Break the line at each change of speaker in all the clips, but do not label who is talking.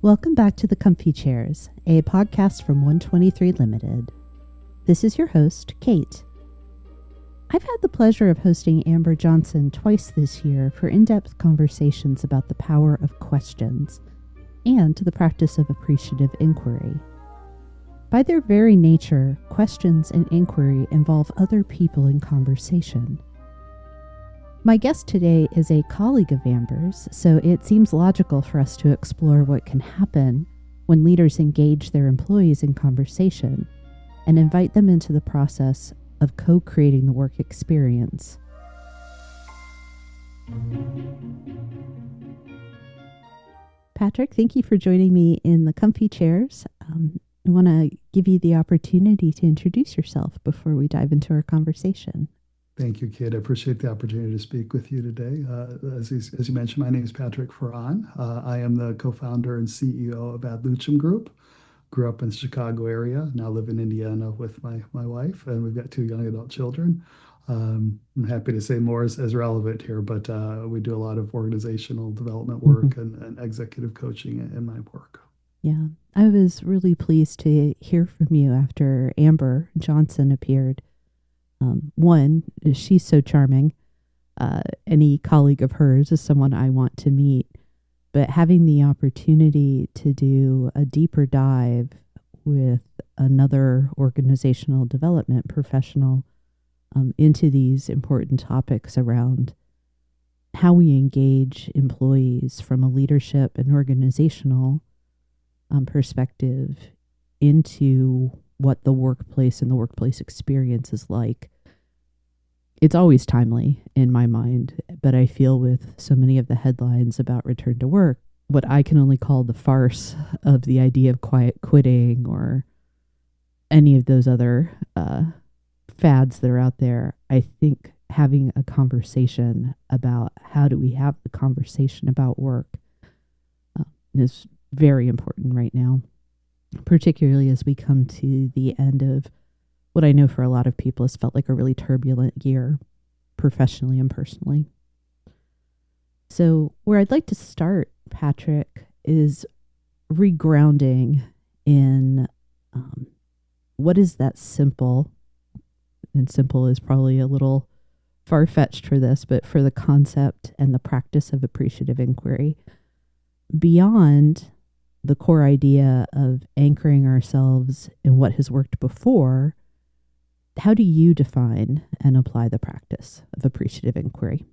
Welcome back to The Comfy Chairs, a podcast from 123 Limited. This is your host, Kate. I've had the pleasure of hosting Amber Johnson twice this year for in-depth conversations about the power of questions and the practice of appreciative inquiry. By their very nature, questions and inquiry involve other people in conversation. My guest today is a colleague of Amber's, so it seems logical for us to explore what can happen when leaders engage their employees in conversation and invite them into the process of co-creating the work experience. Patrick, thank you for joining me in the Comfy Chairs. I want to give you the opportunity to introduce yourself before we dive into our conversation.
Thank you, Kate. I appreciate the opportunity to speak with you today. As you mentioned, my name is Patrick Farran. I am the co-founder and CEO of Lucem Group. Grew up in the Chicago area, now live in Indiana with my wife, and we've got 2 young adult children. I'm happy to say more as relevant here, but we do a lot of organizational development work and executive coaching in my work.
Yeah, I was really pleased to hear from you after Amber Johnson appeared. One, she's so charming. Any colleague of hers is someone I want to meet. But having the opportunity to do a deeper dive with another organizational development professional into these important topics around how we engage employees from a leadership and organizational perspective into what the workplace and the workplace experience is like. It's always timely in my mind, but I feel with so many of the headlines about return to work, what I can only call the farce of the idea of quiet quitting or any of those other fads that are out there, I think having a conversation about how do we have the conversation about work is very important right now, particularly as we come to the end of what I know for a lot of people has felt like a really turbulent year, professionally and personally. So where I'd like to start, Patrick, is regrounding in what is that simple, and simple is probably a little far-fetched for this, but for the concept and the practice of appreciative inquiry, beyond the core idea of anchoring ourselves in what has worked before. How do you define and apply the practice of appreciative inquiry?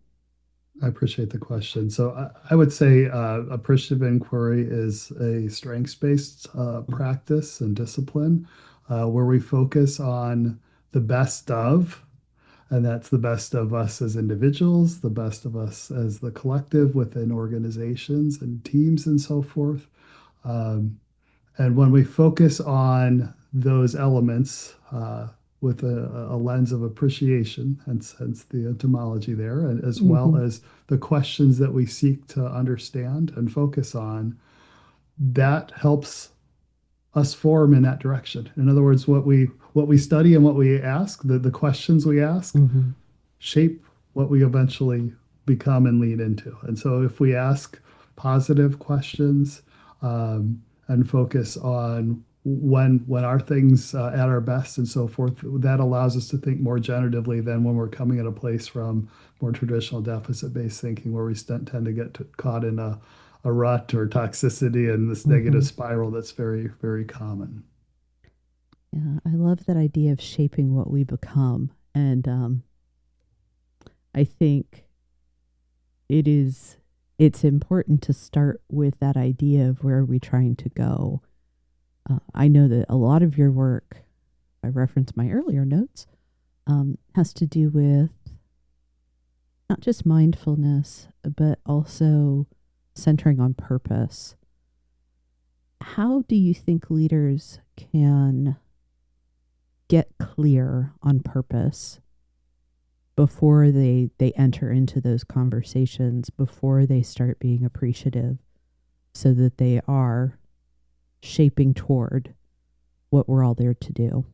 I appreciate the question. So I would say appreciative inquiry is a strengths-based practice and discipline where we focus on the best of, and that's the best of us as individuals, the best of us as the collective within organizations and teams and so forth. And when we focus on those elements, with a lens of appreciation, hence the etymology there, and as well as the questions that we seek to understand and focus on, that helps us form in that direction. In other words, what we study and what we ask, the questions we ask, shape what we eventually become and lean into. And so if we ask positive questions and focus on when are things at our best and so forth, that allows us to think more generatively than when we're coming at a place from more traditional deficit-based thinking where we tend to get caught in a rut or toxicity and this negative spiral that's very, very common.
Yeah, I love that idea of shaping what we become. And I think it's important to start with that idea of where are we trying to go. I know that a lot of your work, I referenced my earlier notes, has to do with not just mindfulness, but also centering on purpose. How do you think leaders can get clear on purpose before they enter into those conversations, before they start being appreciative, so that they are shaping toward what we're all there to do?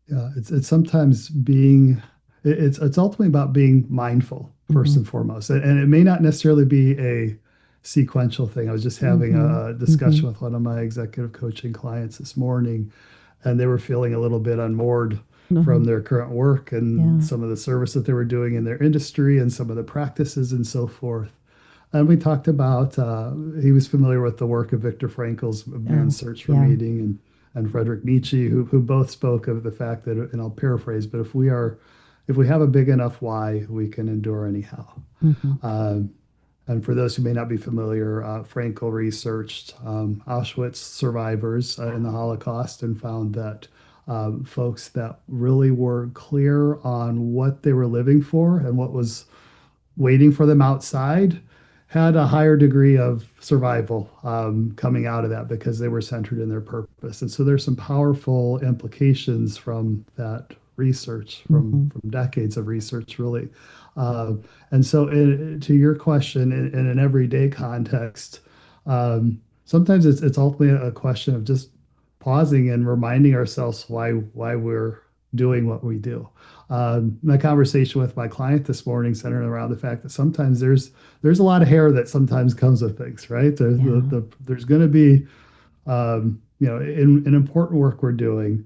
Yeah, it's sometimes being it's ultimately about being mindful first
Mm-hmm.
and foremost, and it may not necessarily be a sequential thing. I was just having
Mm-hmm.
a
Mm-hmm.
discussion with one of my executive coaching clients this morning, and they were feeling a little bit unmoored
Uh-huh.
from their current work and
Yeah.
some of the service that they were doing in their industry and some of the practices and so forth. And we talked about, he was familiar with the work of Viktor Frankl's
Oh,
Man's Search for
yeah.
Meaning and Friedrich Nietzsche, who both spoke of the fact that, and I'll paraphrase, but if we have a big enough why, we can endure anyhow.
Mm-hmm.
Um, and for those who may not be familiar, Frankl researched Auschwitz survivors in the Holocaust and found that folks that really were clear on what they were living for and what was waiting for them outside had a higher degree of survival coming out of that because they were centered in their purpose. And so there's some powerful implications from that research,
Mm-hmm.
from decades of research, really. Uh, and so, to your question, in an everyday context, sometimes it's ultimately a question of just pausing and reminding ourselves why we're doing what we do. My conversation with my client this morning centered around the fact that sometimes there's a lot of hair that sometimes comes with things, right?
Yeah.
There's going to be in important work we're doing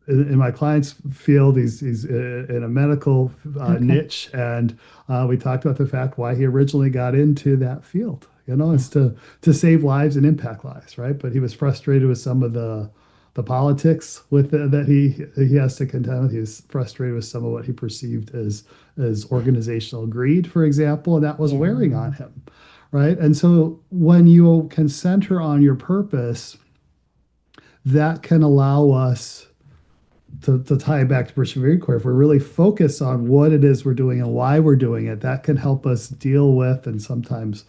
in my client's field. He's in a medical
Okay.
niche, and we talked about the fact why he originally got into that field.
Yeah.
It's to save lives and impact lives, right? But he was frustrated with some of the politics that he has to contend with. He was frustrated with some of what he perceived as organizational greed, for example, and that was wearing
Yeah.
on him, right? And so when you can center on your purpose, that can allow us to tie it back to persevering core. If we're really focused on what it is we're doing and why we're doing it, that can help us deal with and sometimes,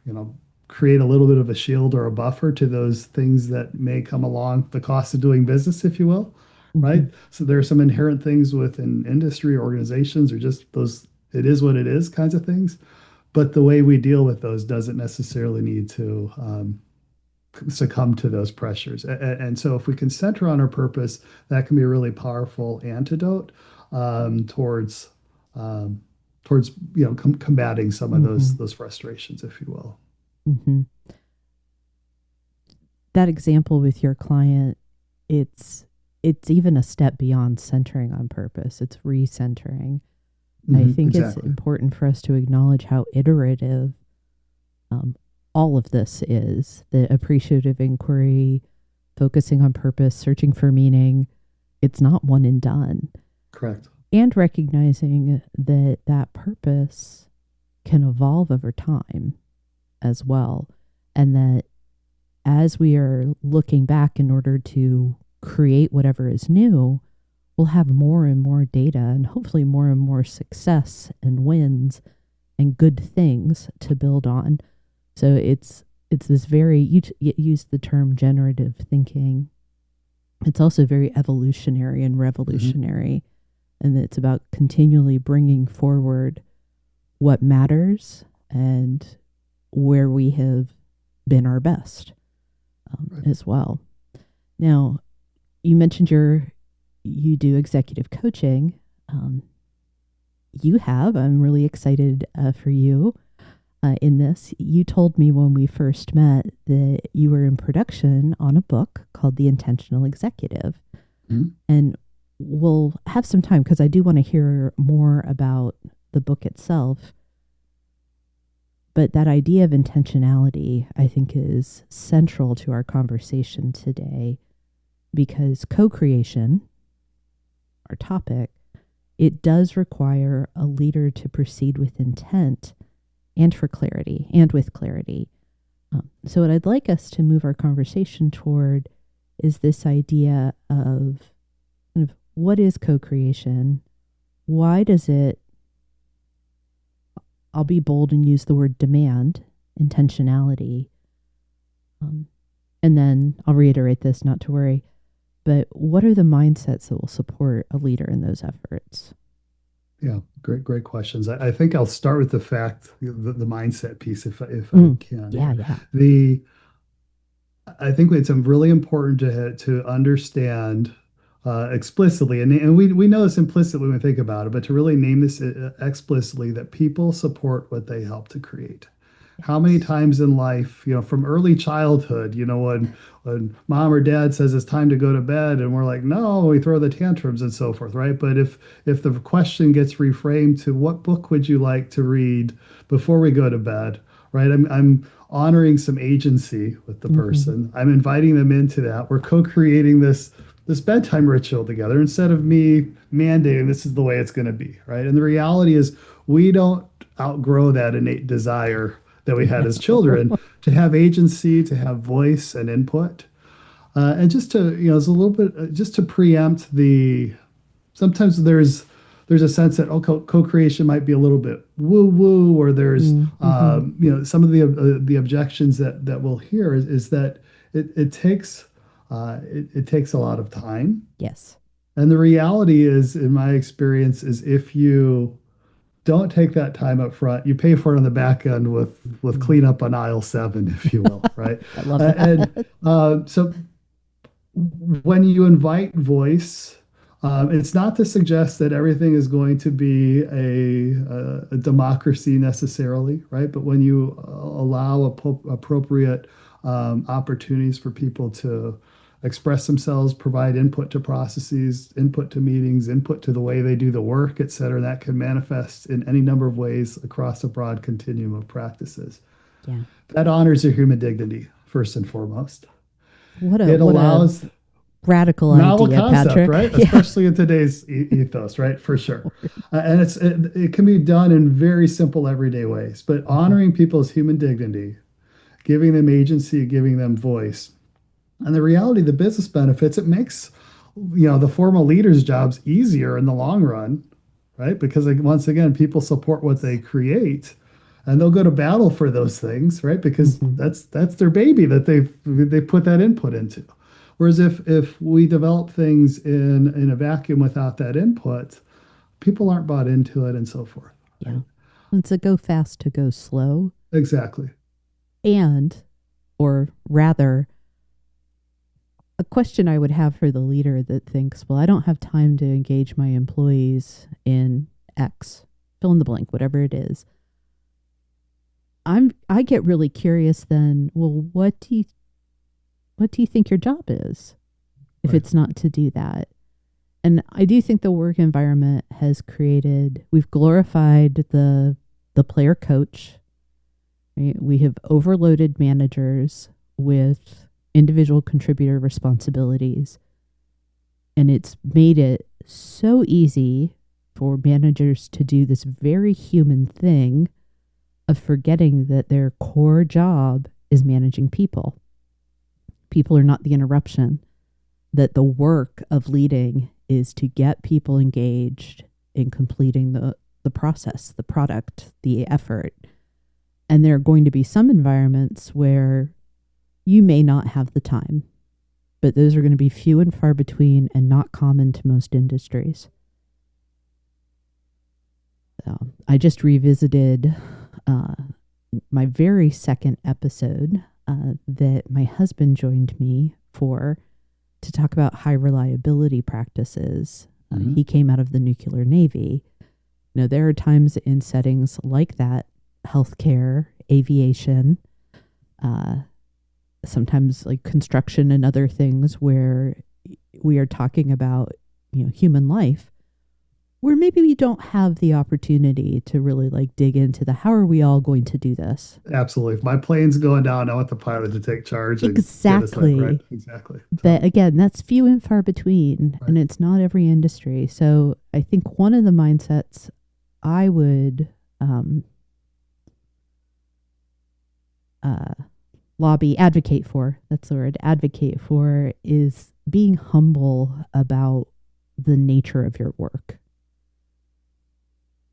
you know, create a little bit of a shield or a buffer to those things that may come along, the cost of doing business, if you will,
Mm-hmm.
right? So there are some inherent things within industry organizations or just those it is what it is kinds of things. But the way we deal with those doesn't necessarily need to succumb to those pressures. And so, if we can center on our purpose, that can be a really powerful antidote towards um, combating some of
Mm-hmm.
those frustrations, if you will.
Mm-hmm. That example with your client, it's it's even a step beyond centering on purpose. It's recentering. I think it's
Exactly.
important for us to acknowledge how iterative um, all of this is. The appreciative inquiry, focusing on purpose, searching for meaning. It's not one and done.
Correct.
And recognizing that that purpose can evolve over time as well. And that as we are looking back in order to create whatever is new, we'll have more and more data and hopefully more and more success and wins and good things to build on. So it's this very you use the term generative thinking. It's also very evolutionary and
Hmm.
revolutionary, and it's about continually bringing forward what matters and where we have been our best
Right.
as well. Now, you mentioned you do executive coaching. Um, you have. I'm really excited for you in this. You told me when we first met that you were in production on a book called The Intentional Executive.
Mhm.
And we'll have some time because I do want to hear more about the book itself. But that idea of intentionality, I think, is central to our conversation today because co creation, our topic, it does require a leader to proceed with intent and for clarity and with clarity. So, what I'd like us to move our conversation toward is this idea of kind of what is co creation? Why does it, I'll be bold and use the word demand, intentionality? Um, and then I'll reiterate this, not to worry, but what are the mindsets that will support a leader in those efforts?
Yeah, great questions. I think I'll start with the fact, the mindset piece, if I
Mm,
can
yeah,
here.
yeah.
The I think it's really important to understand explicitly, and we know this implicitly when we think about it, but to really name this explicitly, that people support what they help to create. How many
Yes.
times in life, from early childhood, when mom or dad says it's time to go to bed, and we're like, no, we throw the tantrums and so forth, right? But if the question gets reframed to what book would you like to read before we go to bed, right? I'm honoring some agency with the
Hmm.
person. I'm inviting them into that. We're co-creating this bedtime ritual together instead of me mandating this is the way it's going to be, right? And the reality is we don't outgrow that innate desire that we had as children
No.
to have agency, to have voice and input. And just to, it's a little bit, just to preempt sometimes there's a sense that co-creation might be a little bit woo woo, or there's
Mm-hmm.
some of the objections that we'll hear is that it takes it takes a lot of time.
Yes.
And the reality is, in my experience, is if you don't take that time up front, you pay for it on the back end with
Mm.
cleanup on aisle seven, if you will, right?
I love
And
that.
so when you invite voice, it's not to suggest that everything is going to be a democracy necessarily, right? But when you allow appropriate opportunities for people to express themselves, provide input to processes, input to meetings, input to the way they do the work, et cetera, that can manifest in any number of ways across a broad continuum of practices.
Yeah.
That honors your human dignity, first and foremost. It
What a
allows
radical
novel
idea,
concept,
Patrick.
right?
Yeah.
Especially in today's ethos, right? For sure. And it can be done in very simple, everyday ways, but
Mhm.
honoring people's human dignity, giving them agency, giving them voice. And the reality, the business benefits, it makes, the formal leaders' jobs easier in the long run, right? Because like, once again, people support what they create, and they'll go to battle for those things, right? Because
Mhm.
that's their baby that they put that input into. Whereas if we develop things in a vacuum without that input, people aren't bought into it and so forth,
Yeah.
right?
It's a go fast to go slow.
Exactly.
And, or rather, a question I would have for the leader that thinks, well, I don't have time to engage my employees in X, fill in the blank, whatever it is. I get really curious then, well, what do you think your job is if
Right.
it's not to do that? And I do think the work environment has created, we've glorified the player coach, right? We have overloaded managers with individual contributor responsibilities, and it's made it so easy for managers to do this very human thing of forgetting that their core job is managing people. People are not the interruption, that the work of leading is to get people engaged in completing the process, the product, the effort. And there are going to be some environments where you may not have the time, but those are going to be few and far between and not common to most industries. So I just revisited uh, my very second episode that my husband joined me for to talk about high reliability practices.
Mm-hmm.
He came out of the nuclear navy. There are times in settings like that, healthcare, aviation, uh, sometimes like construction and other things where we are talking about, human life, where maybe we don't have the opportunity to really like dig into the how are we all going to do this.
Absolutely. If my plane's going down, I want the pilot to take charge and get us there. Right.
Exactly.
Exactly.
But again, that's few and far between,
Right.
and it's not every industry. So I think one of the mindsets I would um, uh, advocate for, that's the word, advocate for, is being humble about the nature of your work.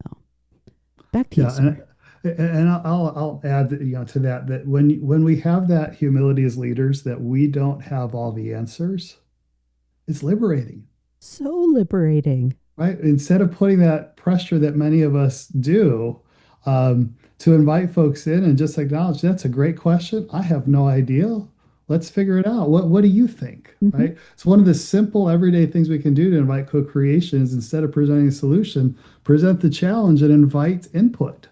So back to you,
Yeah,
sir.
and I'll add that, to that when we have that humility as leaders, that we don't have all the answers, it's liberating,
So liberating.
right? Instead of putting that pressure that many of us do, to invite folks in and just acknowledge that's a great question. I have no idea Let's figure it out. What do you think?
Mm-hmm.
Right? It's one of the simple everyday things we can do to invite co-creation is instead of presenting a solution, present the challenge and invite input.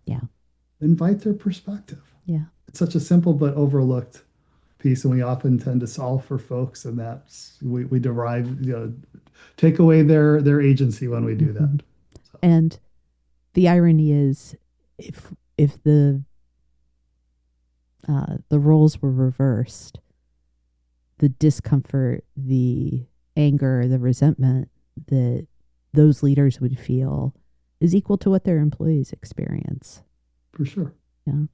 Yeah.
Invite their perspective.
Yeah.
It's such a simple but overlooked piece, and we often tend to solve for folks, and that's we derive, take away their agency when we do
Mm-hmm.
that. So.
And the irony is, if the roles were reversed, the discomfort, the anger, the resentment that those leaders would feel is equal to what their employees experience.
For sure.
Yeah.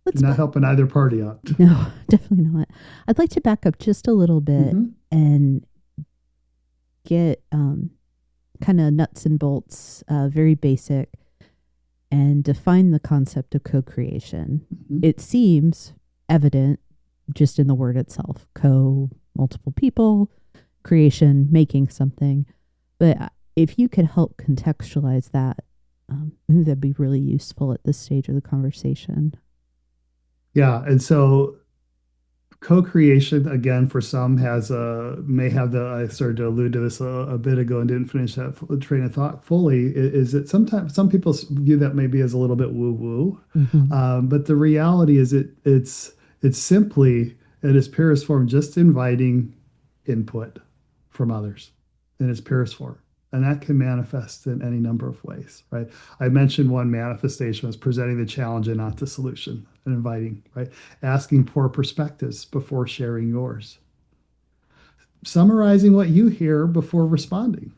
Let's not helping either party out.
No, definitely not. I'd like to back up just a little bit and get kind of nuts and bolts, very basic, and define the concept of co-creation. It seems evident just in the word itself. Multiple people, creation, making something. But if you could help contextualize that, I think that'd be really useful at this stage of the conversation.
Yeah, and so co-creation again for some may have the I started to allude to this a bit ago and didn't finish that train of thought fully. Is that sometimes some people view that maybe as a little bit woo-woo, but the reality is it's simply in its purest form just inviting input from others in its purest form. And that can manifest in any number of ways, right? I mentioned one manifestation was presenting the challenge and not the solution, and inviting, right? Asking for perspectives before sharing yours. Summarizing what you hear before responding.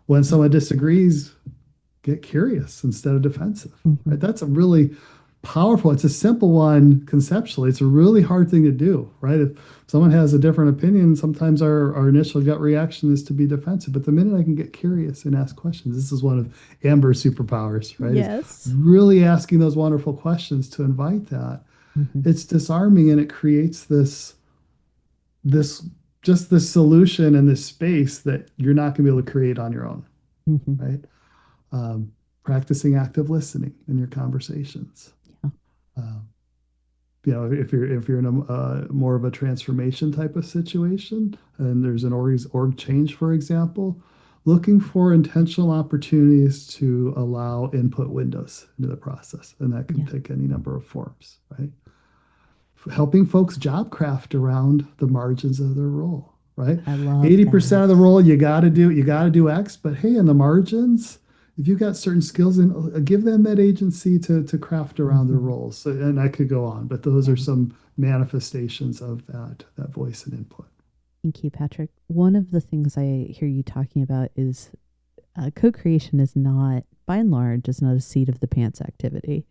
When someone disagrees, get curious instead of defensive, right? That's a really powerful, it's a simple one conceptually. It's a really hard thing to do, right? If someone has a different opinion, sometimes our initial gut reaction is to be defensive. But the minute I can get curious and ask questions, this is one of Amber's superpowers, right?
Yes.
It's really asking those wonderful questions to invite that. It's disarming, and it creates this solution and this space that you're not going to be able to create on your own, right? Practicing active listening in your conversations. If you're in a more of a transformation type of situation, and there's an org change, for example, looking for intentional opportunities to allow input windows into the process, and that can take any number of forms, right? Helping folks job craft around the margins of their role, right?
I love
80% of the role you got to do X, but hey, in the margins, if you've got certain skills, and give them that agency to craft around their roles. So, and I could go on, but those are some manifestations of that voice and input.
Thank you, Patrick. One of the things I hear you talking about is co-creation is not, by and large, is not a seat of the pants activity.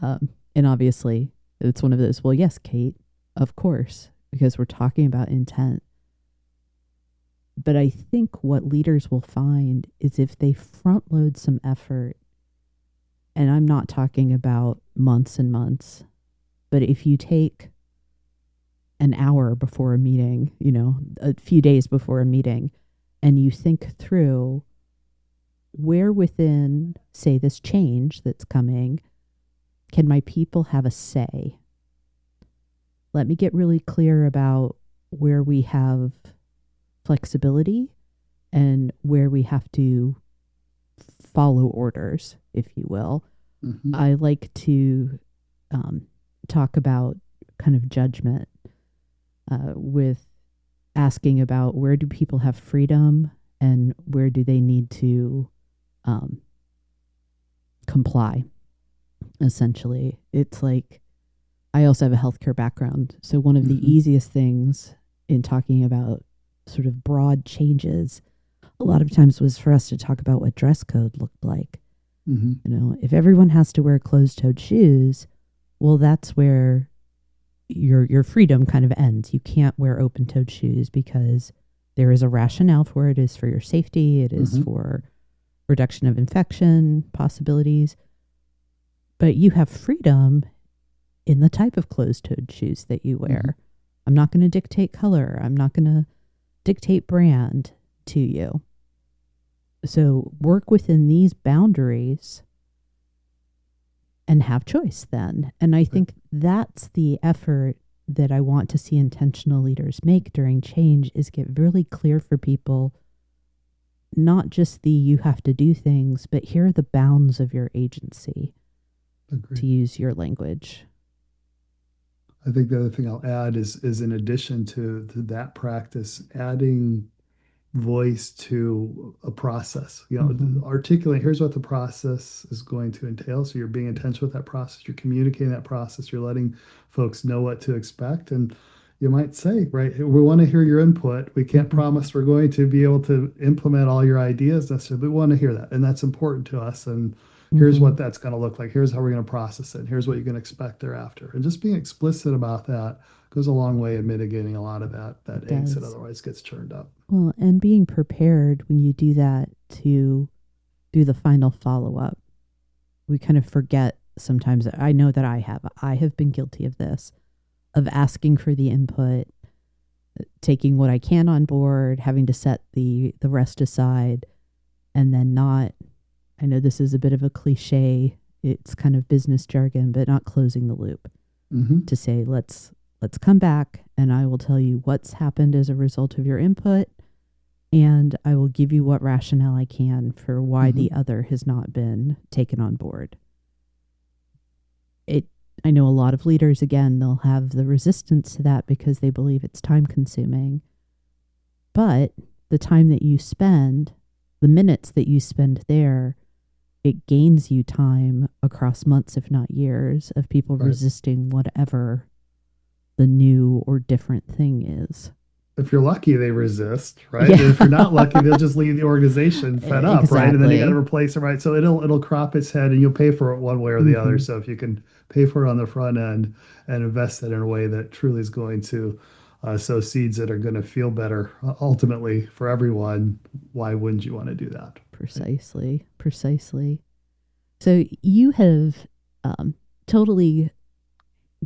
And obviously, it's one of those, well, yes, Kate, of course, because we're talking about intent. But I think what leaders will find is if they front load some effort, and I'm not talking about months and months, but if you take an hour before a meeting, a few days before a meeting, and you think through where within, say, this change that's coming, can my people have a say? Let me get really clear about where we have flexibility and where we have to follow orders, if you will. I like to talk about kind of judgment with asking about where do people have freedom and where do they need to comply. Essentially, it's like, I also have a healthcare background. So one of the easiest things in talking about sort of broad changes a lot of times was for us to talk about what dress code looked like. If everyone has to wear closed-toed shoes, well, that's where your freedom kind of ends. You can't wear open-toed shoes because there is a rationale for it. It is for your safety. It is for reduction of infection possibilities. But you have freedom in the type of closed-toed shoes that you wear. I'm not going to dictate color. I'm not going to dictate brand to you. So work within these boundaries and have choice then. And I think that's the effort that I want to see intentional leaders make during change, is get really clear for people, not just the you have to do things, but here are the bounds of your agency,
Agreed.
to use your language.
I think the other thing I'll add is in addition to that practice, adding voice to a process.
Mm-hmm.
Articulate, here's what the process is going to entail. So you're being intentional with that process, you're communicating that process, you're letting folks know what to expect. And you might say, right, we want to hear your input. We can't
Mm-hmm.
promise we're going to be able to implement all your ideas necessarily, but we want to hear that. And that's important to us. And here's
Mm-hmm.
what that's going to look like. Here's how we're going to process it. Here's what you can expect thereafter. And just being explicit about that goes a long way in mitigating a lot of that
It
angst that
does.
otherwise gets churned up.
Well, and being prepared when you do that to do the final follow up. We kind of forget sometimes. I know that I have been guilty of this, of asking for the input, taking what I can on board, having to set the rest aside, and then not, I know this is a bit of a cliche, it's kind of business jargon, but not closing the loop
Mm-hmm.
to say, let's come back and I will tell you what's happened as a result of your input, and I will give you what rationale I can for why
Mm-hmm.
the other has not been taken on board. I know a lot of leaders, again, they'll have the resistance to that because they believe it's time consuming. But the time that you spend, the minutes that you spend there, it gains you time across months, if not years, of people
Right.
resisting whatever the new or different thing is.
If you're lucky, they resist, right?
Yeah.
And if you're not lucky, they'll just leave the organization fed up, right? And then you got to
Exactly.
replace it, right? So it'll crop its head, and you'll pay for it one way or the other.
Mm-hmm.
So if you can pay for it on the front end and invest it in a way that truly is going to sow seeds that are going to feel better ultimately for everyone, why wouldn't you want to do that? Right?
Precisely. Precisely. So you have totally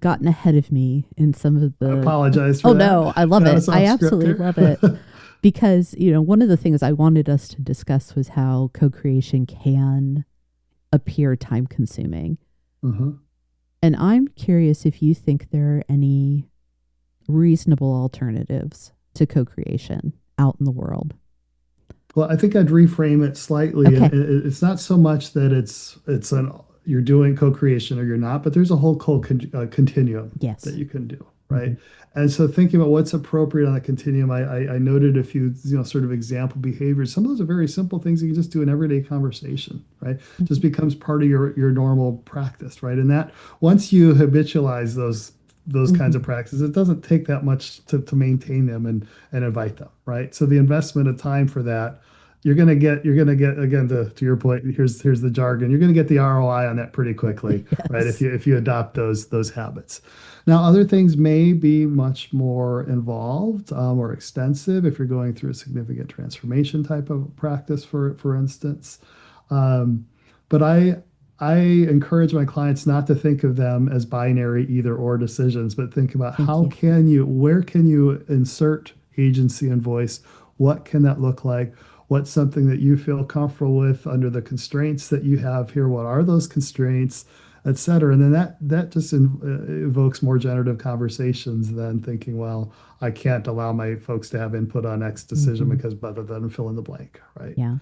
gotten ahead of me in some of
I
the.
apologize for
Oh
that.
no, I love
Got
it.
us
I
off script
absolutely
here.
love it. Because, one of the things I wanted us to discuss was how co-creation can appear time consuming.
Uh-huh.
And I'm curious if you think there are any reasonable alternatives to co-creation out in the world.
Well, I think I'd reframe it slightly.
Okay.
It's not so much that it's an you're doing co-creation or you're not, but there's a whole continuum
Yes.
that you can do, right?
Mm-hmm.
And so thinking about what's appropriate on the continuum, I noted a few sort of example behaviors. Some of those are very simple things you can just do in everyday conversation, right? Just
Mm-hmm.
becomes part of your normal practice, right? And that once you habitualize those kinds
Mm-hmm.
of practices, it doesn't take that much to maintain them and invite them, right? So the investment of time for that, you're gonna get again to your point. Here's the jargon. You're gonna get the ROI on that pretty quickly, right? If
Yes.
you adopt those habits. Now, other things may be much more involved or extensive if you're going through a significant transformation type of practice, for instance. Um, but I encourage my clients not to think of them as binary either or decisions, but think about
Thank you.
where can you insert agency and voice? What can that look like? What's something that you feel comfortable with under the constraints that you have here? What are those constraints, et cetera? And then that just evokes more generative conversations than thinking, well, I can't allow my folks to have input on X decision
Mm-hmm.
because rather than fill in the blank, right?
Yeah.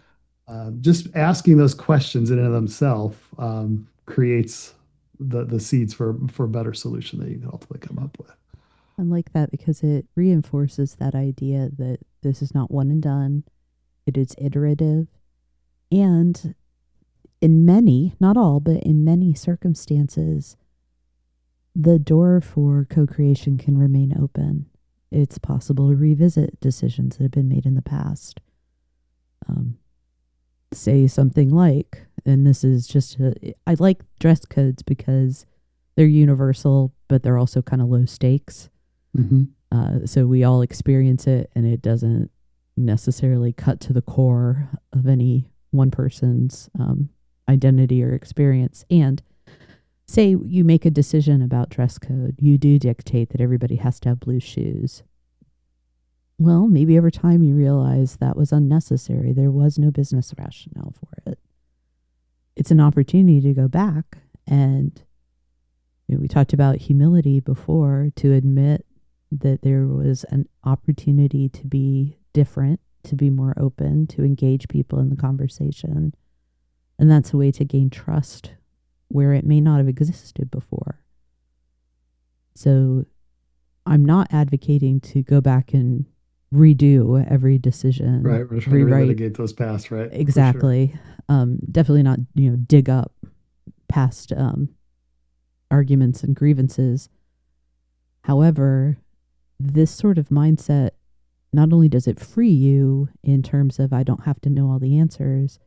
Just asking those questions in and of themselves creates the seeds for a better solution that you can ultimately come
Yeah.
up with.
I like that because it reinforces that idea that this is not one and done. It is iterative. And in many, not all, but in many circumstances, the door for co creation can remain open. It's possible to revisit decisions that have been made in the past. Say something like, and this is just, I like dress codes because they're universal, but they're also kind of low stakes.
Mm-hmm.
So we all experience it, and it doesn't necessarily cut to the core of any one person's identity or experience. And say you make a decision about dress code, you do dictate that everybody has to have blue shoes. Well, maybe over time you realize that was unnecessary. There was no business rationale for it. It's an opportunity to go back And we talked about humility before, to admit that there was an opportunity to be different, to be more open, to engage people in the conversation. And that's a way to gain trust where it may not have existed before. So I'm not advocating to go back and redo every decision.
Right. We're trying to relitigate those past, right?
Exactly. Sure. Definitely not, dig up past arguments and grievances. However, this sort of mindset, not only does it free you in terms of I don't have to know all the answers,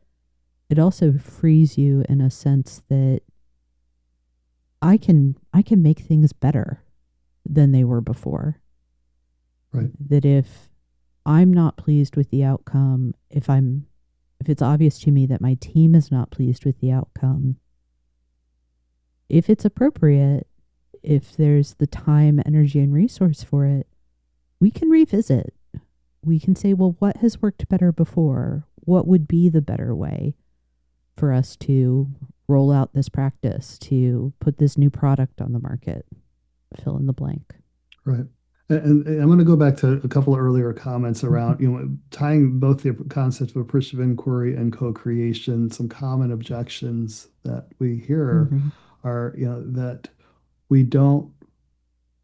it also frees you in a sense that I can make things better than they were before.
Right.
That if I'm not pleased with the outcome, if it's obvious to me that my team is not pleased with the outcome, if it's appropriate, if there's the time, energy, and resource for it, we can revisit. We can say, well, what has worked better before? What would be the better way for us to roll out this practice, to put this new product on the market? Fill in the blank.
Right. And I'm going to go back to a couple of earlier comments around, tying both the concepts of appreciative inquiry and co-creation. Some common objections that we hear are, that we don't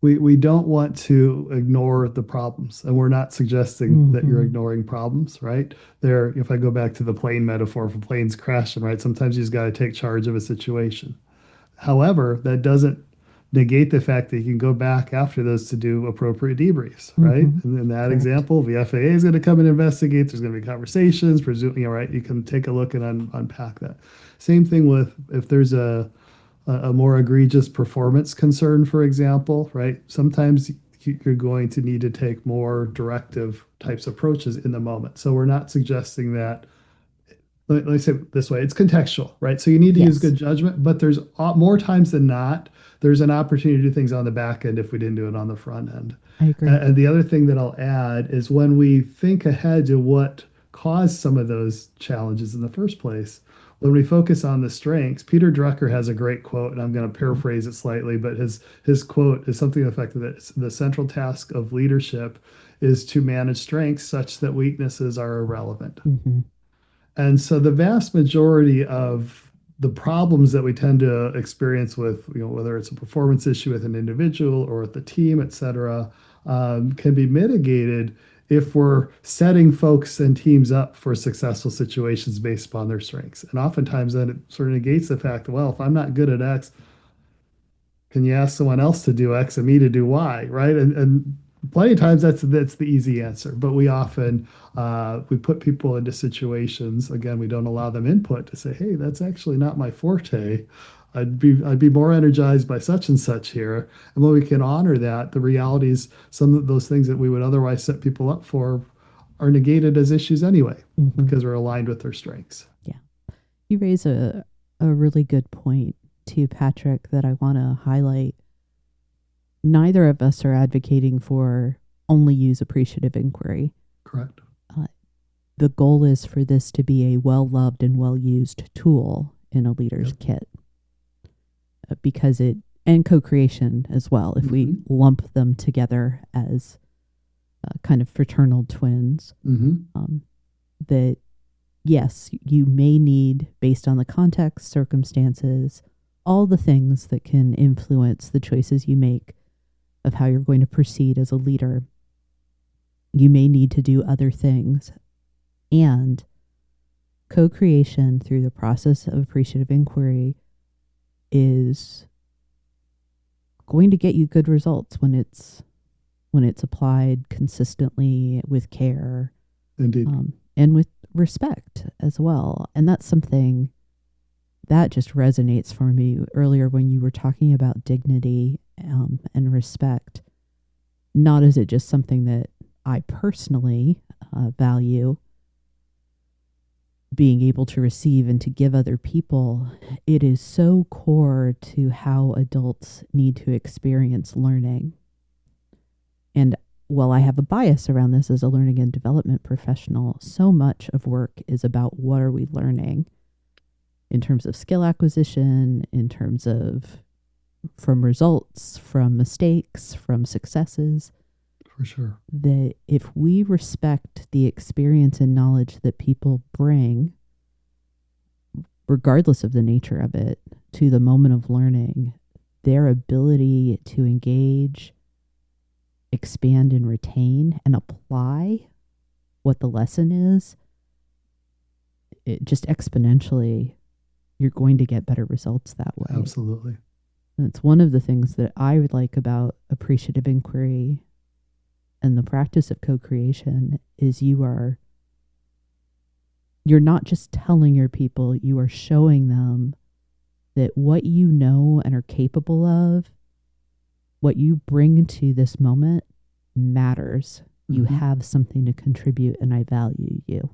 want to ignore the problems, and we're not suggesting that you're ignoring problems, right? If I go back to the plane metaphor for planes crashing, right? Sometimes you just got to take charge of a situation. However, that doesn't negate the fact that you can go back after those to do appropriate debriefs, right? And in that example, the FAA is going to come and investigate. There's going to be conversations, right? You can take a look and unpack that. Same thing with if there's a more egregious performance concern, for example, right? Sometimes you're going to need to take more directive types of approaches in the moment. So we're not suggesting that. Let me say it this way, it's contextual, right? So you need to use good judgment, but there's more times than not, there's an opportunity to do things on the back end if we didn't do it on the front end.
I agree.
And the other thing that I'll add is when we think ahead to what caused some of those challenges in the first place, when we focus on the strengths, Peter Drucker has a great quote, and I'm going to paraphrase it slightly, but his quote is something to the effect that the central task of leadership is to manage strengths such that weaknesses are irrelevant. And so the vast majority of the problems that we tend to experience with, whether it's a performance issue with an individual or with the team, et cetera, can be mitigated if we're setting folks and teams up for successful situations based upon their strengths. And oftentimes then it sort of negates the fact that, well, if I'm not good at X, can you ask someone else to do X and me to do Y, right? And plenty of times that's the easy answer, but we often we put people into situations. Again, we don't allow them input to say, hey, that's actually not my forte. I'd be more energized by such and such here. And when we can honor that, the reality is some of those things that we would otherwise set people up for are negated as issues anyway, because we're aligned with their strengths.
Yeah. You raise a really good point too, Patrick, that I want to highlight. Neither of us are advocating for only use appreciative inquiry.
Correct.
The goal is for this to be a well-loved and well-used tool in a leader's kit. Because and co-creation as well, if we lump them together as kind of fraternal twins, that yes, you may need, based on the context, circumstances, all the things that can influence the choices you make of how you're going to proceed as a leader. You may need to do other things. And co-creation through the process of appreciative inquiry is going to get you good results when it's applied consistently with care.
Indeed.
And with respect as well. And that's something that just resonates for me earlier when you were talking about dignity and respect. Not is it just something that I personally value, being able to receive and to give other people. It is so core to how adults need to experience learning. And while I have a bias around this as a learning and development professional, so much of work is about what are we learning. in terms of skill acquisition, in terms of from results, from mistakes, from successes,
For sure.
that if we respect the experience and knowledge that people bring, regardless of the nature of it, to the moment of learning, their ability to engage, expand, and retain and apply what the lesson is, it just exponentially, you're going to get better results that way.
Absolutely.
And it's one of the things that I would like about appreciative inquiry and the practice of co-creation is you're not just telling your people, you are showing them that what you know and are capable of, what you bring to this moment matters. You
Mm-hmm.
have something to contribute and I value you.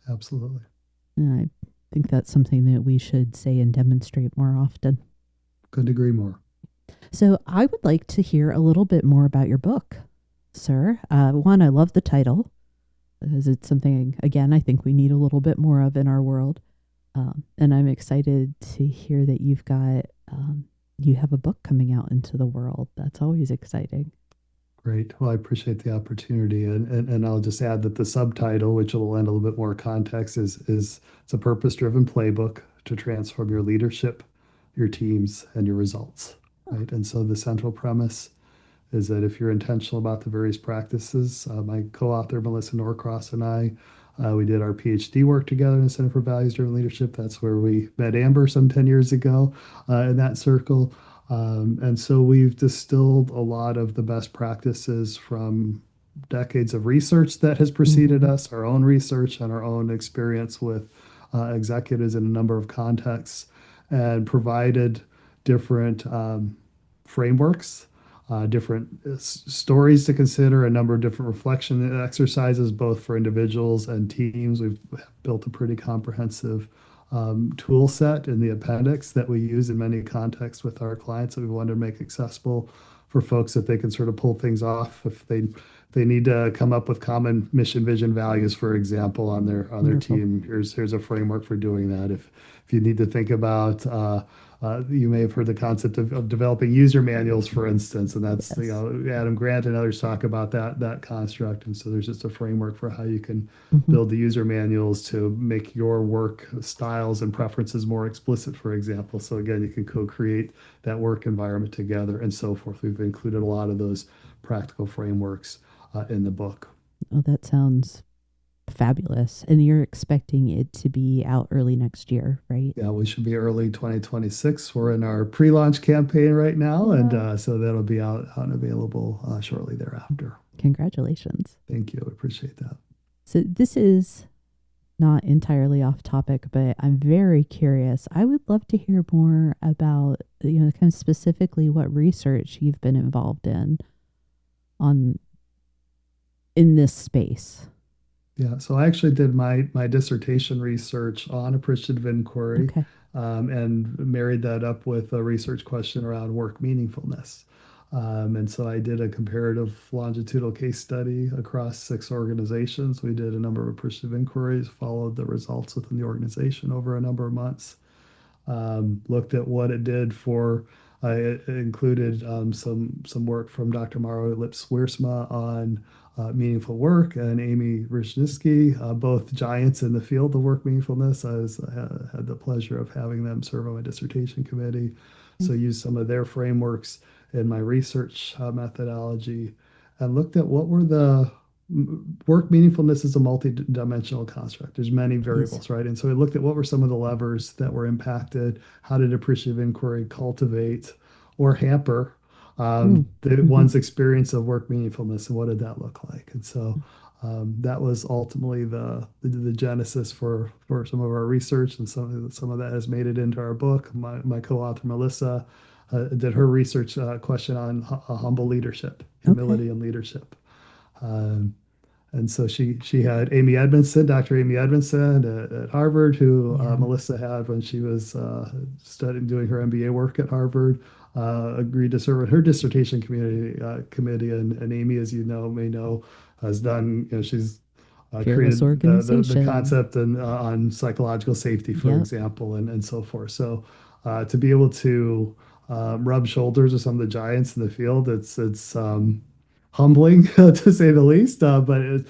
Absolutely.
And I think that's something that we should say and demonstrate more often.
Couldn't agree more.
So I would like to hear a little bit more about your book, sir. One, I love the title because it's something, again, I think we need a little bit more of in our world. And I'm excited to hear that you have a book coming out into the world. That's always exciting.
Great. Well, I appreciate the opportunity. And I'll just add that the subtitle, which will lend a little bit more context, is it's a purpose-driven playbook to transform your leadership, your teams, and your results. Right. And so the central premise is that if you're intentional about the various practices, my co-author Melissa Norcross and I, we did our PhD work together in the Center for Values-Driven Leadership. That's where we met Amber some 10 years ago in that circle. And so we've distilled a lot of the best practices from decades of research that has preceded
Mm-hmm.
us, our own research and our own experience with executives in a number of contexts, and provided different frameworks, different stories to consider, a number of different reflection exercises, both for individuals and teams. We've built a pretty comprehensive tool set in the appendix that we use in many contexts with our clients that we wanted to make accessible for folks that they can sort of pull things off if they need to come up with common mission, vision, values, for example, on their
Wonderful.
team. Here's a framework for doing that. If you need to think about you may have heard the concept of developing user manuals, for instance, and that's
Yes.
Adam Grant and others talk about that construct. And so there's just a framework for how you can
Mm-hmm.
build the user manuals to make your work styles and preferences more explicit, for example. So again, you can co-create that work environment together and so forth. We've included a lot of those practical frameworks in the book.
Oh, that sounds fabulous. And you're expecting it to be out early next year, right?
Yeah, we should be early 2026. We're in our pre-launch campaign right now, and
Wow.
so that'll be out and available shortly thereafter.
Congratulations.
Thank you. I appreciate that.
So this is not entirely off topic, but I'm very curious. I would love to hear more about, kind of specifically what research you've been involved on in this space.
Yeah, so I actually did my dissertation research on appreciative inquiry,
Okay.
and married that up with a research question around work meaningfulness. And so I did a comparative longitudinal case study across 6 organizations. We did a number of appreciative inquiries, followed the results within the organization over a number of months, looked at what it did for. It included some work from Dr. Maro Lips-Wiersma on meaningful work and Amy Rishnisky, both giants in the field of work meaningfulness. Had the pleasure of having them serve on my dissertation committee, so used some of their frameworks in my research methodology, and looked at what were the work meaningfulness is a multi-dimensional construct. There's many
Yes.
variables, right? And so we looked at what were some of the levers that were impacted. How did appreciative inquiry cultivate or hamper
Mm.
the
Mm-hmm.
one's experience of work meaningfulness, and what did that look like? And so that was ultimately the genesis for some of our research, and some of that has made it into our book. My co-author Melissa did her research question on humble leadership,
Okay.
humility, and leadership. Um, and so she had Amy Edmondson, Dr. Amy Edmondson at Harvard, who
Yeah.
Melissa had when she was studying, doing her MBA work at Harvard. Agreed to serve on her dissertation committee. And Amy, as you know, may know, has done. She's
Fearless
created the
organization.
concept and on psychological safety, for
Yep.
example, and so forth. So to be able to rub shoulders with some of the giants in the field, it's humbling to say the least.
Uh-huh.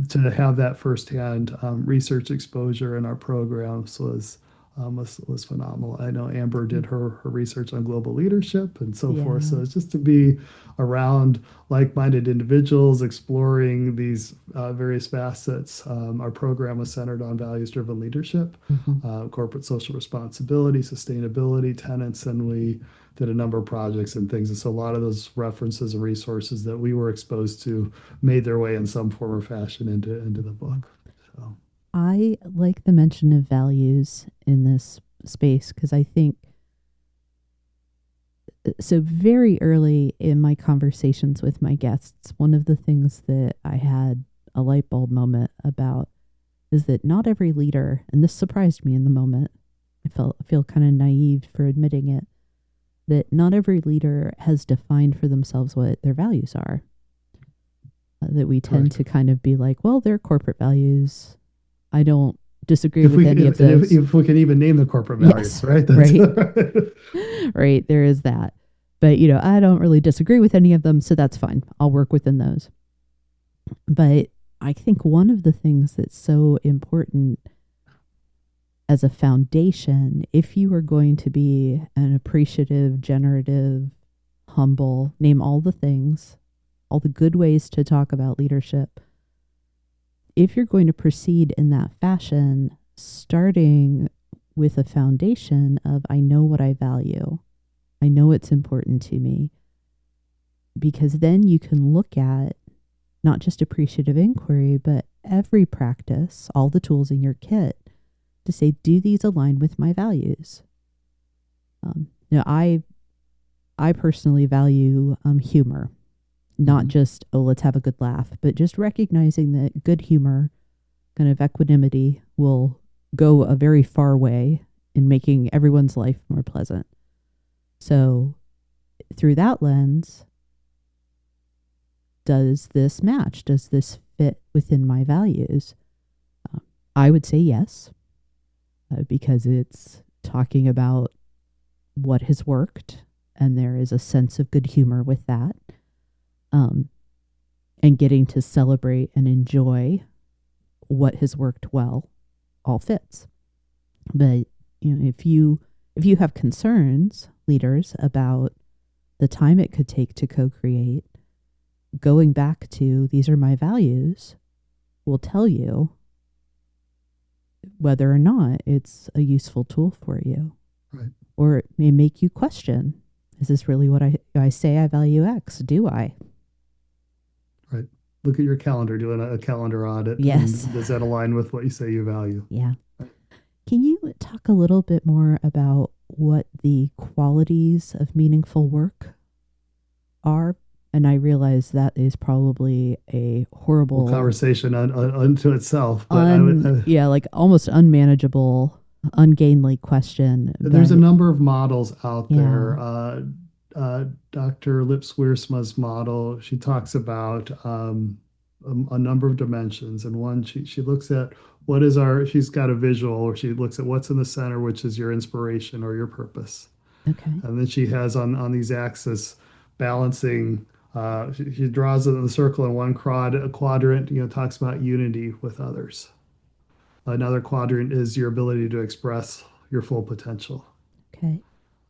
To have that firsthand research exposure in our programs was phenomenal. I know Amber did her research on global leadership and so forth. So
Yeah.
it's just to be around like-minded individuals exploring these various facets. Our program was centered on values-driven leadership,
Hmm.
corporate social responsibility, sustainability tenets, and we did a number of projects and things. And so a lot of those references and resources that we were exposed to made their way in some form or fashion into the book. So
I like the mention of values in this space because I think so. Very early in my conversations with my guests, one of the things that I had a light bulb moment about is that not every leader, and this surprised me in the moment, I feel kind of naive for admitting it, that not every leader has defined for themselves what their values are. That we tend
correct.
to kind of be like, well, they're corporate values. I don't disagree
If
with
we
any of
if, and
those.
if we can even name the corporate values,
Yes,
right? That's
right,
right.
right. There is that. But, I don't really disagree with any of them, so that's fine. I'll work within those. But I think one of the things that's so important as a foundation, if you are going to be an appreciative, generative, humble, name all the things, all the good ways to talk about leadership, if you're going to proceed in that fashion, starting with a foundation of I know what I value, I know it's important to me, because then you can look at not just appreciative inquiry, but every practice, all the tools in your kit to say, do these align with my values? I personally value humor, not
Mhm.
just, oh, let's have a good laugh, but just recognizing that good humor, kind of equanimity, will go a very far way in making everyone's life more pleasant. So, through that lens, does this match? Does this fit within my values? Uh, I would say yes, because it's talking about what has worked, and there is a sense of good humor with that. Um, and getting to celebrate and enjoy what has worked well all fits. But if you have concerns, leaders, about the time it could take to co-create, going back to these are my values will tell you whether or not it's a useful tool for you.
Right.
Or it may make you question, is this really what I say I value X? Do I?
Right. Look at your calendar, doing a calendar audit,
Yes.
and does that align with what you say you value?
Yeah.
Right.
Can you talk a little bit more about what the qualities of meaningful work are? And I realize that is probably a
Well,
horrible,
conversation unto itself, but I would.
yeah, like almost unmanageable, ungainly question.
There's a
But
number of models out
yeah,
there. Dr. Lips Wiersma's model, she talks about a number of dimensions. And one, she looks at she's got a visual where she looks at what's in the center, which is your inspiration or your purpose.
okay.
And then she has on these axes balancing. She draws it in the circle in one quadrant, talks about unity with others. Another quadrant is your ability to express your full potential.
Okay.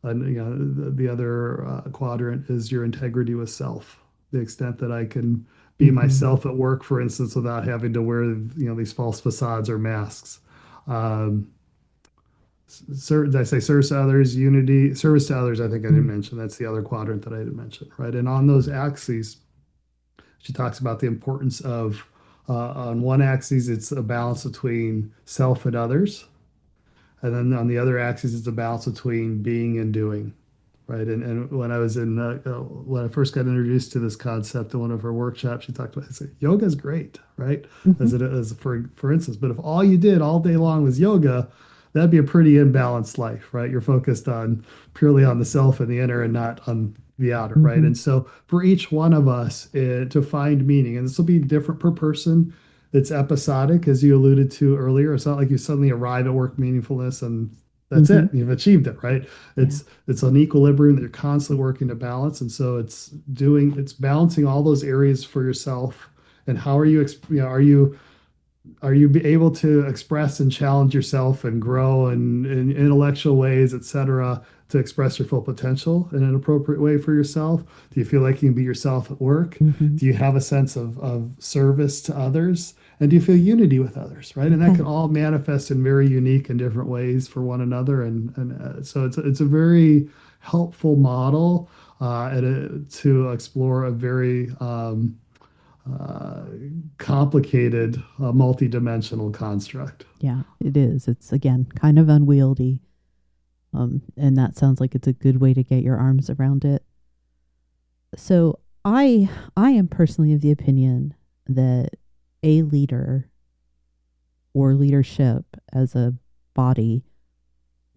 And the other quadrant is your integrity with self, the extent that I can be
Mm-hmm.
myself at work, for instance, without having to wear these false facades or masks. Um, did I say service to others, unity, service to others? I think I didn't
Mm.
mention that's the other quadrant that I didn't mention, right? And on those axes, she talks about the importance of on one axis, it's a balance between self and others. And then on the other axis, it's a balance between being and doing, right? And when I was when I first got introduced to this concept in one of her workshops, she talked about, I said, yoga is great, right?
Mm-hmm.
As for instance, but if all you did all day long was yoga, that'd be a pretty imbalanced life, right? You're focused on purely on the self and the inner and not on the outer, right?
Mm-hmm.
And so for each one of us to find meaning, and this will be different per person, it's episodic, as you alluded to earlier. It's not like you suddenly arrive at work meaningfulness and that's
Mm-hmm.
it. You've achieved it, right?
Yeah.
It's an equilibrium that you're constantly working to balance. And so it's balancing all those areas for yourself. And how are you, are you be able to express and challenge yourself and grow in intellectual ways, et cetera, to express your full potential in an appropriate way for yourself? Do you feel like you can be yourself at work?
Mm-hmm.
Do you have a sense of service to others? And do you feel unity with others, right? And that
Okay.
can all manifest in very unique and different ways for one another. And so it's a very helpful model to explore a very uh, complicated, multi-dimensional construct.
Yeah, it is. It's again kind of unwieldy. And that sounds like it's a good way to get your arms around it. So I am personally of the opinion that a leader or leadership as a body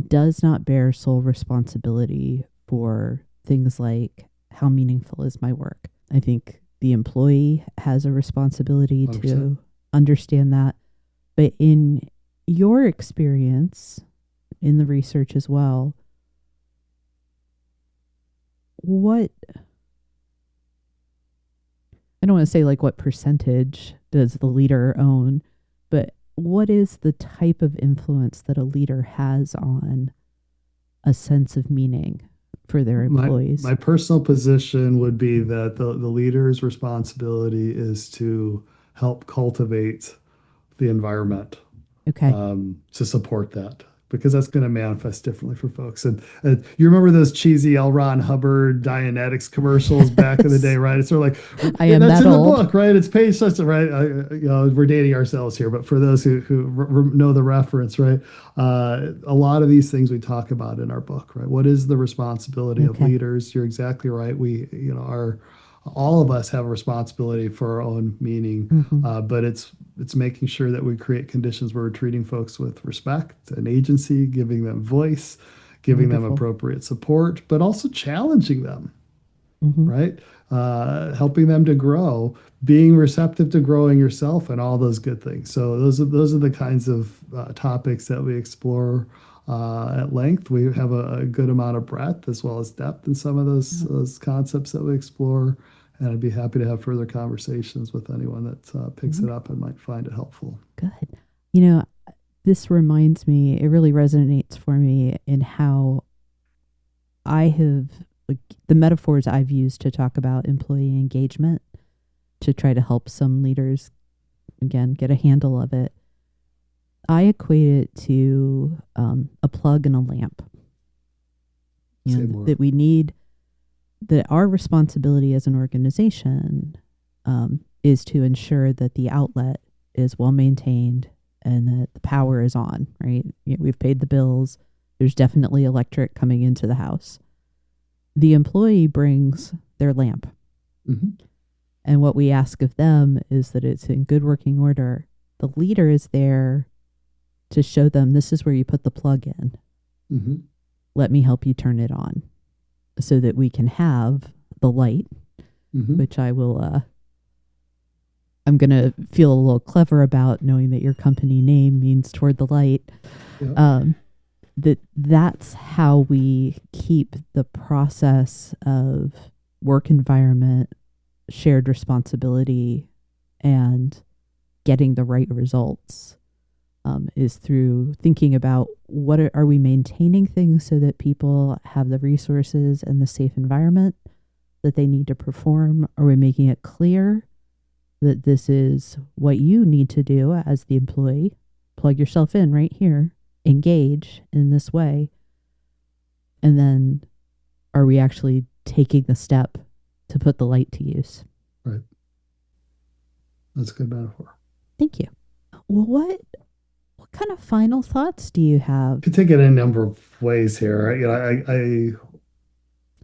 does not bear sole responsibility for things like how meaningful is my work. I think the employee has a responsibility
100%.
to understand that. But in your experience, in the research as well, what, I don't want to say like what percentage does the leader own, but what is the type of influence that a leader has on a sense of meaning for their
My
employees?
personal position would be that the leader's responsibility is to help cultivate the environment
Okay.
to support that because that's going to manifest differently for folks. And you remember those cheesy L. Ron Hubbard Dianetics commercials back in the day,
Yes.
right? It's sort of
I
like
am
that's
that
in the
old.
book, right? It's page such a right. We're dating ourselves here, but for those who know the reference, right? A lot of these things we talk about in our book, right? What is the responsibility of
Okay.
leaders? You're exactly right. We, our all of us have a responsibility for our own meaning,
Mm-hmm.
but it's making sure that we create conditions where we're treating folks with respect and agency, giving them voice, giving them
Wonderful.
appropriate support, but also challenging them,
Mm-hmm.
right? Helping them to grow, being receptive to growing yourself, and all those good things. So those are the kinds of topics that we explore at length. We have a good amount of breadth as well as depth in some of
Yeah.
those concepts that we explore. And I'd be happy to have further conversations with anyone that picks it up
Wonderful.
and might find it helpful.
Good. You know, this reminds me, it really resonates for me in how I have, like, the metaphors I've used to talk about employee engagement to try to help some leaders, again, get a handle of it. I equate it to a plug and a lamp.
Say more.
That we need, that our responsibility as an organization is to ensure that the outlet is well maintained and that the power is on, right? We've paid the bills. There's definitely electric coming into the house. The employee brings their lamp.
Mm-hmm.
And what we ask of them is that it's in good working order. The leader is there to show them this is where you put the plug in.
Mm-hmm.
Let me help you turn it on so that we can have the light,
Mm-hmm.
which I'm going to feel a little clever about knowing that your company name means toward the light.
Yep.
That's how we keep the process of work environment, shared responsibility, and getting the right results is through thinking about are we maintaining things so that people have the resources and the safe environment that they need to perform? Are we making it clear that this is what you need to do as the employee? Plug yourself in right here, engage in this way. And then are we actually taking the step to put the light to use?
Right. That's a good metaphor.
Thank you. Well, what kind of final thoughts do you have
Could take it in a number of ways here. I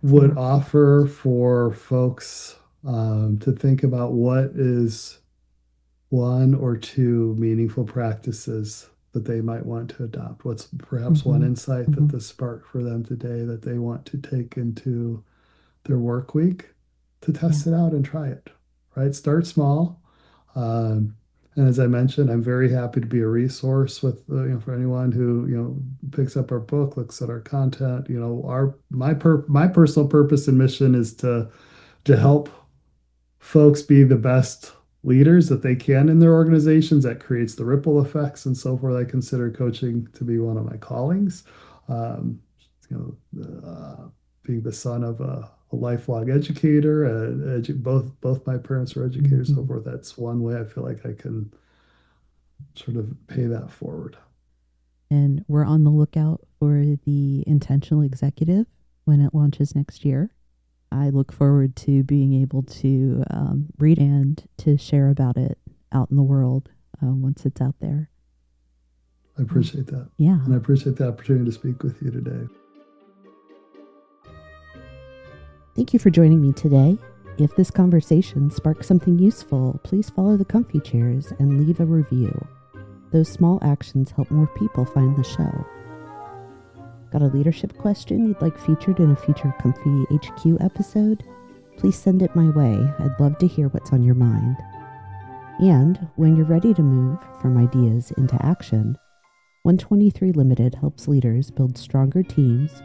would
for?
offer for folks to think about what is one or two meaningful practices that they might want to adopt. What's perhaps one
Mm-hmm.
insight
Mm-hmm.
that this sparked for them today that they want to take into their work week to
Yeah.
test it out and try it, right? Start small. Um, And as I mentioned, I'm very happy to be a resource with for anyone who picks up our book, looks at our content. My personal purpose and mission is to help folks be the best leaders that they can in their organizations. That creates the ripple effects and so forth. I consider coaching to be one of my callings. Um, Being the son of a lifelong educator, both my parents were educators, so forth. That's one way I feel like I can sort of pay that forward.
And we're on the lookout for the Intentional Executive when it launches next year. I look forward to being able to read and to share about it out in the world once it's out there.
I appreciate that.
Yeah.
And I appreciate the opportunity to speak with you today.
Thank you for joining me today. If this conversation sparked something useful, please follow the Comfy Chairs and leave a review. Those small actions help more people find the show. Got a leadership question you'd like featured in a future Comfy HQ episode? Please send it my way. I'd love to hear what's on your mind. And when you're ready to move from ideas into action, 123 Limited helps leaders build stronger teams,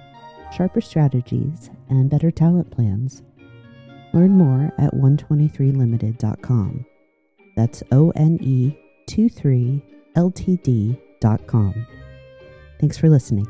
sharper strategies, and better talent plans. Learn more at 123limited.com. That's ONE23LTD.com. Thanks for listening.